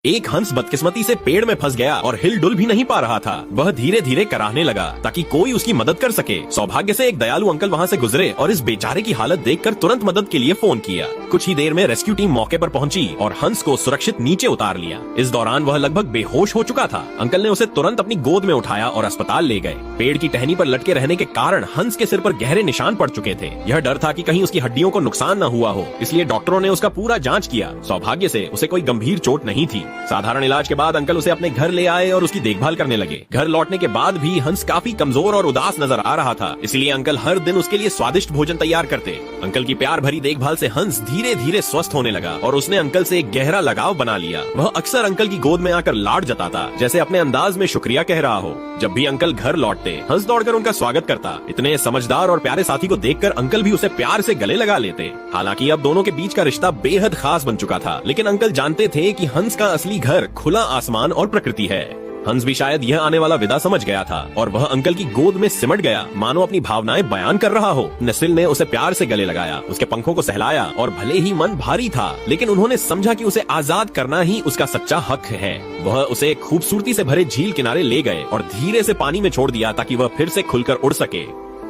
एक हंस बदकिस्मती से पेड़ में फंस गया और हिल डुल भी नहीं पा रहा था। वह धीरे धीरे कराहने लगा ताकि कोई उसकी मदद कर सके। सौभाग्य से एक दयालु अंकल वहाँ से गुजरे और इस बेचारे की हालत देखकर तुरंत मदद के लिए फोन किया। कुछ ही देर में रेस्क्यू टीम मौके पर पहुंची और हंस को सुरक्षित नीचे उतार लिया। इस दौरान वह लगभग बेहोश हो चुका था। अंकल ने उसे तुरंत अपनी गोद में उठाया और अस्पताल ले गए। पेड़ की टहनी पर लटके रहने के कारण हंस के सिर पर गहरे निशान पड़ चुके थे। यह डर था कि कहीं उसकी हड्डियों को नुकसान न हुआ हो, इसलिए डॉक्टरों ने उसका पूरा जांच किया। सौभाग्य से उसे कोई गंभीर चोट नहीं थी। साधारण इलाज के बाद अंकल उसे अपने घर ले आए और उसकी देखभाल करने लगे। घर लौटने के बाद भी हंस काफी कमजोर और उदास नजर आ रहा था, इसलिए अंकल हर दिन उसके लिए स्वादिष्ट भोजन तैयार करते। अंकल की प्यार भरी देखभाल से हंस धीरे धीरे स्वस्थ होने लगा और उसने अंकल से एक गहरा लगाव बना लिया। वह अक्सर अंकल की गोद में आकर लाड जताता, जैसे अपने अंदाज में शुक्रिया कह रहा हो। जब भी अंकल घर लौटते, हंस दौड़कर उनका स्वागत करता। इतने समझदार और प्यारे साथी को देखकर अंकल भी उसे प्यार से गले लगा लेते। हालांकि अब दोनों के बीच का रिश्ता बेहद खास बन चुका था, लेकिन अंकल जानते थे कि हंस का असली घर खुला आसमान और प्रकृति है। हंस भी शायद यह आने वाला विदा समझ गया था और वह अंकल की गोद में सिमट गया, मानो अपनी भावनाएं बयान कर रहा हो। नस्ल ने उसे प्यार से गले लगाया, उसके पंखों को सहलाया और भले ही मन भारी था, लेकिन उन्होंने समझा कि उसे आजाद करना ही उसका सच्चा हक है। वह उसे खूबसूरती से भरे झील किनारे ले गए और धीरे से पानी में छोड़ दिया ताकि वह फिर से खुलकर उड़ सके।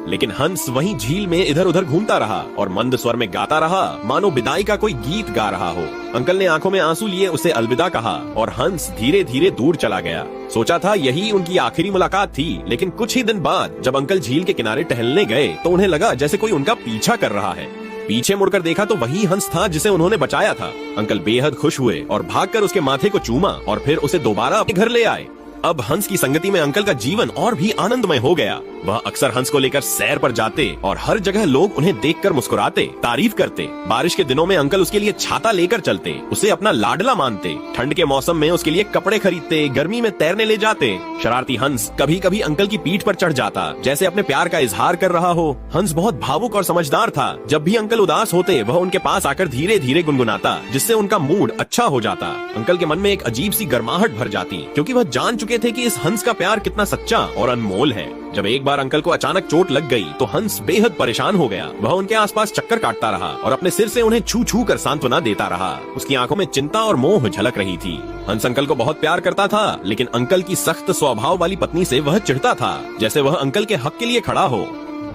लेकिन हंस वहीं झील में इधर उधर घूमता रहा और मंद स्वर में गाता रहा, मानो विदाई का कोई गीत गा रहा हो। अंकल ने आंखों में आंसू लिए उसे अलविदा कहा और हंस धीरे धीरे दूर चला गया। सोचा था यही उनकी आखिरी मुलाकात थी, लेकिन कुछ ही दिन बाद जब अंकल झील के किनारे टहलने गए तो उन्हें लगा जैसे कोई उनका पीछा कर रहा है। पीछे मुड़कर देखा तो वही हंस था जिसे उन्होंने बचाया था। अंकल बेहद खुश हुए और भागकर उसके माथे को चूमा और फिर उसे दोबारा अपने घर ले आए। अब हंस की संगति में अंकल का जीवन और भी आनंदमय हो गया। वह अक्सर हंस को लेकर सैर पर जाते और हर जगह लोग उन्हें देखकर मुस्कुराते, तारीफ करते। बारिश के दिनों में अंकल उसके लिए छाता लेकर चलते, उसे अपना लाडला मानते। ठंड के मौसम में उसके लिए कपड़े खरीदते, गर्मी में तैरने ले जाते। शरारती हंस कभी कभी अंकल की पीठ पर चढ़ जाता, जैसे अपने प्यार का इजहार कर रहा हो। हंस बहुत भावुक और समझदार था। जब भी अंकल उदास होते, वह उनके पास आकर धीरे धीरे गुनगुनाता, जिससे उनका मूड अच्छा हो जाता। अंकल के मन में एक अजीब सी गर्माहट भर जाती, क्योंकि वह जान चुके थे कि इस हंस का प्यार कितना सच्चा और अनमोल है। जब एक बार अंकल को अचानक चोट लग गई तो हंस बेहद परेशान हो गया। वह उनके आसपास चक्कर काटता रहा और अपने सिर से उन्हें छू छू कर सांत्वना देता रहा। उसकी आंखों में चिंता और मोह झलक रही थी। हंस अंकल को बहुत प्यार करता था, लेकिन अंकल की सख्त स्वभाव वाली पत्नी से वह चिढ़ता था, जैसे वह अंकल के हक के लिए खड़ा हो।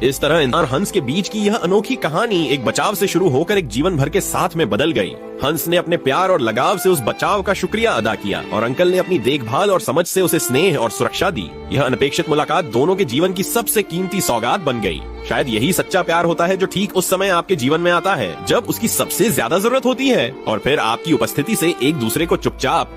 इस तरह इंसान और हंस के बीच की यह अनोखी कहानी एक बचाव से शुरू होकर एक जीवन भर के साथ में बदल गई। हंस ने अपने प्यार और लगाव से उस बचाव का शुक्रिया अदा किया और अंकल ने अपनी देखभाल और समझ से उसे स्नेह और सुरक्षा दी। यह अनपेक्षित मुलाकात दोनों के जीवन की सबसे कीमती सौगात बन गई। शायद यही सच्चा प्यार होता है जो ठीक उस समय आपके जीवन में आता है जब उसकी सबसे ज्यादा जरूरत होती है, और फिर आपकी उपस्थिति से एक दूसरे को चुपचाप